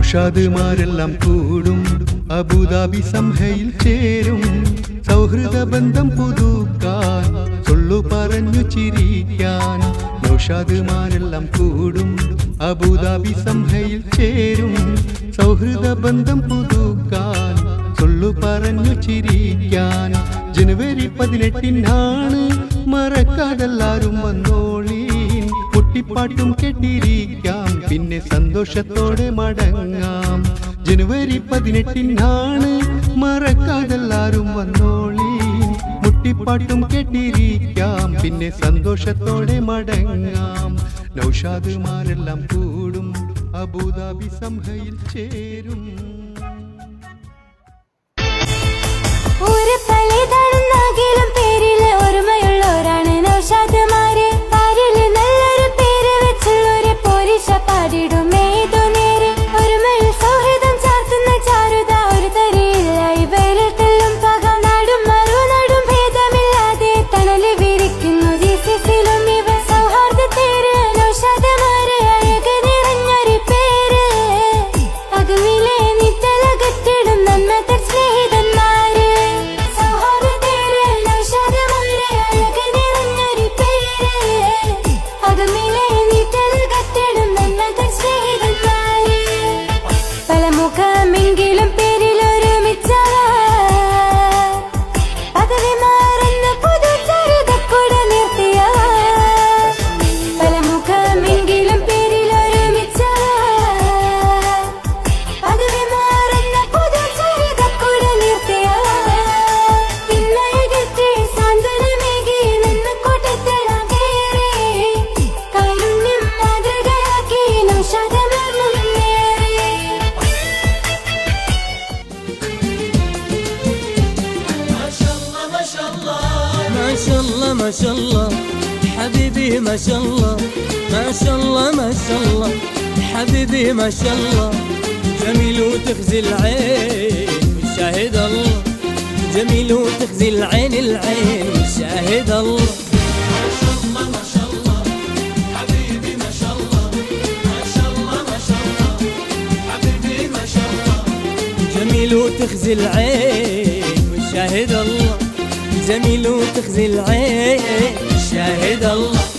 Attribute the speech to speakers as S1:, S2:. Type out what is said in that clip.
S1: നൗഷാദുമാരെല്ലാം കൂടും അബുദാബി സംഹയിൽ ചേരും സൗഹൃദ ബന്ധം പുതുക്കാൻ സൊല്ലു പറഞ്ഞു ചിരിക്കാൻ നൗഷാദുമാരെല്ലാം കൂടും അബുദാബി സംഹയിൽ ചേരും സൗഹൃദ ബന്ധം പുതുക്കാൻ സൊല്ലു പറഞ്ഞു ചിരിക്കാൻ ജനുവരി 18 മറക്കാതെല്ലാരും വന്നോളീൻ കുട്ടിപ്പാട്ടും കെട്ടിരിക്കാം പിന്നെ സന്തോഷത്തോടെ മടങ്ങാം ജനുവരി 18 മറക്കാതെല്ലാരും വന്നോളീൻ മുട്ടിപ്പാട്ടും കെട്ടിരിക്കാം പിന്നെ സന്തോഷത്തോടെ മടങ്ങാം നൗഷാദുമാരെല്ലാം കൂടും അബുദാബി സംഹയിൽ ചേരും
S2: പേരില് ഒരുമയുള്ളവരാണ് നൗഷാദുമാര് പാരില് നല്ലൊരു പേര് വെച്ചുള്ളൊരു പോരിശ പാടിടും ഏതു നേര് ഒരുമയിൽ സൗഹൃദം ചാർത്തുന്ന ചാരുത ഒരു തരിയില്ല ഇവരിൽ തെല്ലും പക നാടും മറുനാടും ഭേദമില്ലാതെ തണല് വിരിക്കുന്നു ജീസിലും ഇവ സൗഹാർദ്ദ തേര് നൗഷാദുമാര് അഴക് നിറഞ്ഞൊരു പേര് അകമിലെ നിറ്റലകറ്റിടും നന്മതർ സ്നേഹിതന്മാര്
S3: ما شاء الله حبيبي ما شاء الله ما شاء الله ما شاء الله حبيبي ما شاء الله جميل وتخزي العين والشاهد الله جميل وتخزي العين والشاهد الله
S4: ما شاء الله ما شاء الله حبيبي ما شاء الله ما شاء الله ما شاء الله حبيبي ما شاء الله
S3: جميل وتخزي العين والشاهد الله جميل وتخزي العين شاهد الله